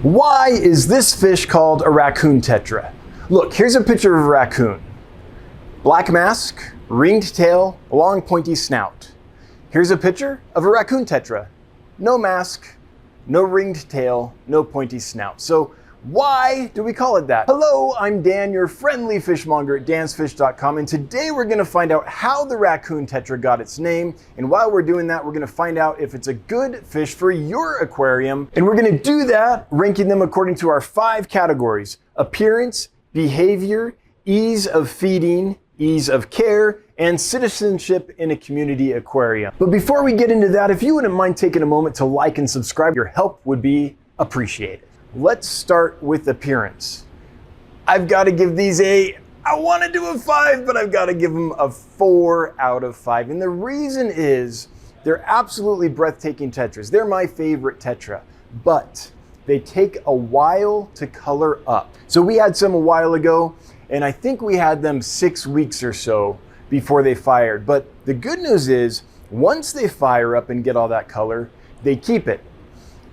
Why is this fish called a Raccoon Tetra? Look, here's a picture of a raccoon. Black mask, ringed tail, long pointy snout. Here's a picture of a Raccoon Tetra. No mask, no ringed tail, no pointy snout. So why do we call it that? Hello, I'm Dan, your friendly fishmonger at dansfish.com, and today we're gonna find out how the Raccoon Tetra got its name, and while we're doing that, we're gonna find out if it's a good fish for your aquarium, and we're gonna do that ranking them according to our 5 categories: appearance, behavior, ease of feeding, ease of care, and citizenship in a community aquarium. But before we get into that, if you wouldn't mind taking a moment to like and subscribe, your help would be appreciated. Let's start with appearance. I've got to give these I want to do a 5, but I've got to give them a 4 out of 5. And the reason is they're absolutely breathtaking tetras. They're my favorite tetra, but they take a while to color up. So we had some a while ago, and I think we had them 6 weeks or so before they fired. But the good news is once they fire up and get all that color, they keep it.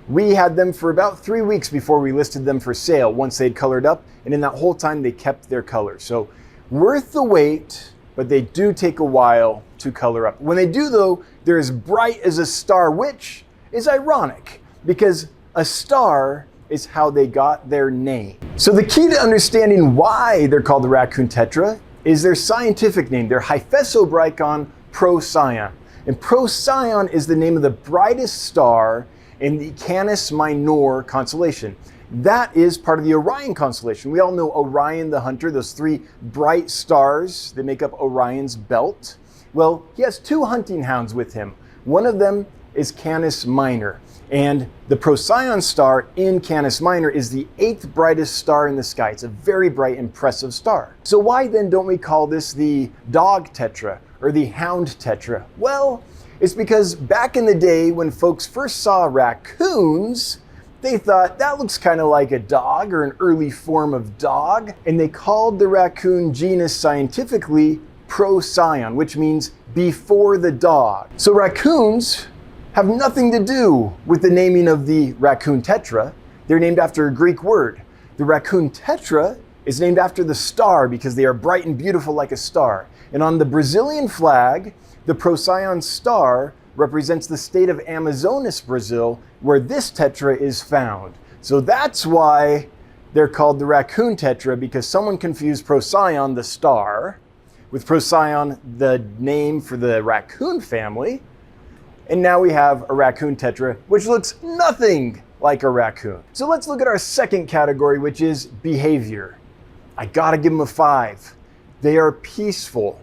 We had them for about 3 weeks before we listed them for sale once they'd colored up, and in that whole time they kept their color. So worth the wait, but they do take a while to color up. When they do though, they're as bright as a star, which is ironic because a star is how they got their name. So the key to understanding why they're called the Raccoon Tetra is their scientific name. They're Hyphesobricon Procyon. And Procyon is the name of the brightest star in the Canis Minor constellation. That is part of the Orion constellation. We all know Orion the Hunter, those 3 bright stars that make up Orion's belt. Well, he has 2 hunting hounds with him. One of them is Canis Minor, and the Procyon star in Canis Minor is the 8th brightest star in the sky. It's a very bright, impressive star. So why then don't we call this the Dog Tetra or the Hound Tetra? Well, it's because back in the day when folks first saw raccoons, they thought that looks kind of like a dog or an early form of dog, and they called the raccoon genus scientifically Procyon, which means before the dog. So raccoons have nothing to do with the naming of the Raccoon Tetra. They're named after a Greek word. The Raccoon Tetra is named after the star because they are bright and beautiful like a star. And on the Brazilian flag, the Procyon star represents the state of Amazonas, Brazil, where this tetra is found. So that's why they're called the Raccoon Tetra, because someone confused Procyon, the star, with Procyon, the name for the raccoon family. And now we have a Raccoon Tetra, which looks nothing like a raccoon. So let's look at our second category, which is behavior. I gotta give them a 5. They are peaceful.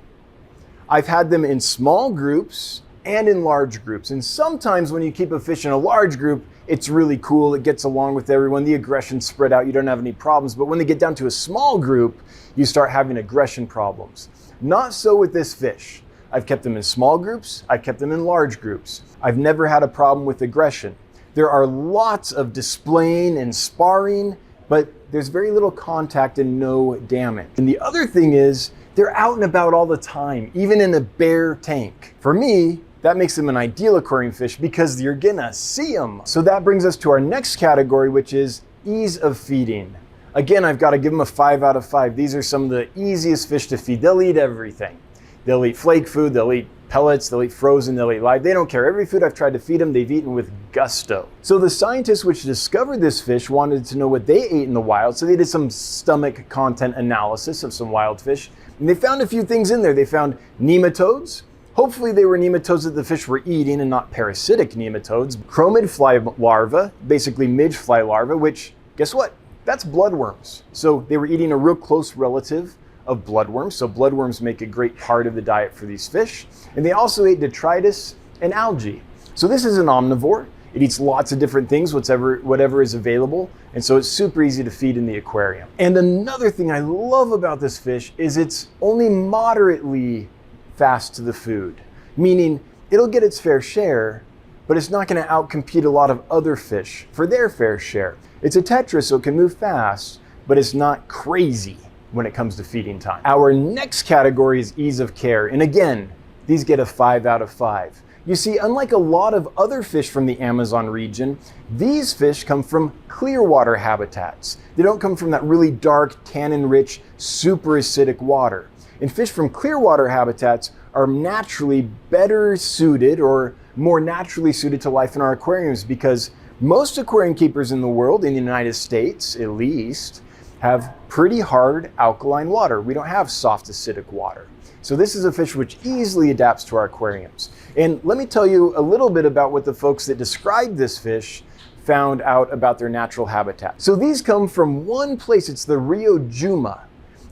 I've had them in small groups and in large groups. And sometimes when you keep a fish in a large group, it's really cool. It gets along with everyone. The aggression's spread out. You don't have any problems. But when they get down to a small group, you start having aggression problems. Not so with this fish. I've kept them in small groups. I've kept them in large groups. I've never had a problem with aggression. There are lots of displaying and sparring, but there's very little contact and no damage. And the other thing is, they're out and about all the time, even in a bare tank. For me, that makes them an ideal aquarium fish because you're gonna see them. So that brings us to our next category, which is ease of feeding. Again, I've got to give them a 5 out of 5. These are some of the easiest fish to feed. They'll eat everything. They'll eat flake food, they'll eat pellets, they'll eat frozen, they'll eat live. They don't care. Every food I've tried to feed them, they've eaten with gusto. So the scientists which discovered this fish wanted to know what they ate in the wild, so they did some stomach content analysis of some wild fish, and they found a few things in there. They found nematodes. Hopefully they were nematodes that the fish were eating and not parasitic nematodes. Chromid fly larvae, basically midge fly larvae, which, guess what? That's bloodworms. So they were eating a real close relative of bloodworms. So bloodworms make a great part of the diet for these fish. And they also ate detritus and algae. So this is an omnivore. It eats lots of different things, whatever is available. And so it's super easy to feed in the aquarium. And another thing I love about this fish is it's only moderately fast to the food, meaning it'll get its fair share, but it's not going to outcompete a lot of other fish for their fair share. It's a tetra, so it can move fast, but it's not crazy when it comes to feeding time. Our next category is ease of care. And again, these get a 5 out of 5. You see, unlike a lot of other fish from the Amazon region, these fish come from clear water habitats. They don't come from that really dark, tannin-rich, super acidic water. And fish from clear water habitats are naturally better suited or more naturally suited to life in our aquariums because most aquarium keepers in the world, in the United States at least, have pretty hard alkaline water. We don't have soft acidic water. So this is a fish which easily adapts to our aquariums. And let me tell you a little bit about what the folks that described this fish found out about their natural habitat. So these come from one place, it's the Rio Juma.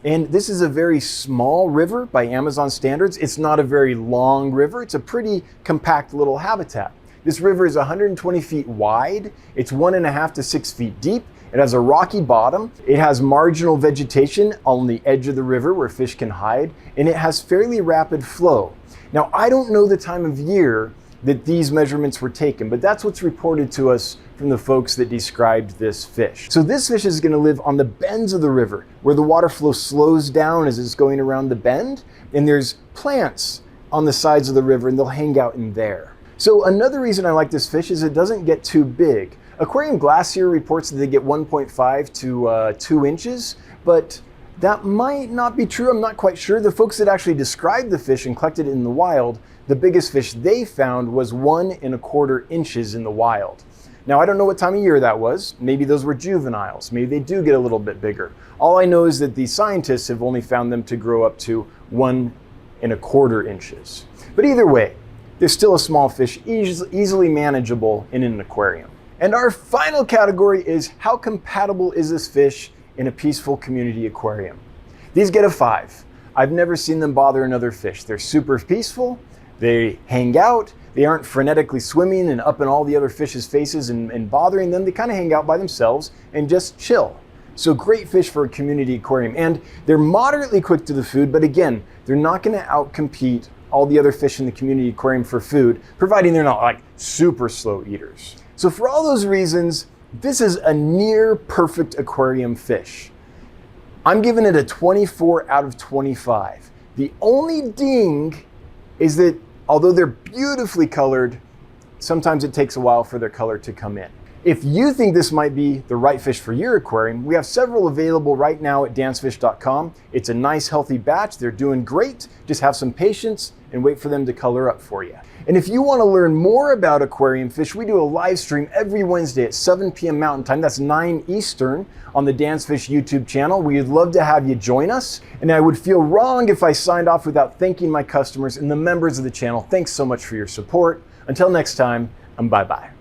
And this is a very small river by Amazon standards. It's not a very long river. It's a pretty compact little habitat. This river is 120 feet wide. It's 1.5 to 6 feet deep. It has a rocky bottom. It has marginal vegetation on the edge of the river where fish can hide, and it has fairly rapid flow. Now, I don't know the time of year that these measurements were taken, but that's what's reported to us from the folks that described this fish. So this fish is going to live on the bends of the river where the water flow slows down as it's going around the bend, and there's plants on the sides of the river and they'll hang out in there. So another reason I like this fish is it doesn't get too big. Aquarium Glacier reports that they get 1.5 to 2 inches, but that might not be true. I'm not quite sure. The folks that actually described the fish and collected it in the wild, the biggest fish they found was 1.25 inches in the wild. Now, I don't know what time of year that was. Maybe those were juveniles. Maybe they do get a little bit bigger. All I know is that the scientists have only found them to grow up to 1.25 inches. But either way, they're still a small fish, easily manageable in an aquarium. And our final category is how compatible is this fish in a peaceful community aquarium? These get a 5. I've never seen them bother another fish. They're super peaceful. They hang out. They aren't frenetically swimming and up in all the other fish's faces and bothering them. They kind of hang out by themselves and just chill. So great fish for a community aquarium. And they're moderately quick to the food, but again, they're not going to outcompete all the other fish in the community aquarium for food, providing they're not like super slow eaters. So for all those reasons, this is a near perfect aquarium fish. I'm giving it a 24 out of 25. The only ding is that although they're beautifully colored, sometimes it takes a while for their color to come in. If you think this might be the right fish for your aquarium, we have several available right now at dancefish.com. It's a nice healthy batch. They're doing great. Just have some patience and wait for them to color up for you. And if you want to learn more about aquarium fish, we do a live stream every Wednesday at 7 p.m. Mountain Time. That's 9 Eastern on the Dancefish YouTube channel. We'd love to have you join us. And I would feel wrong if I signed off without thanking my customers and the members of the channel. Thanks so much for your support. Until next time, bye-bye.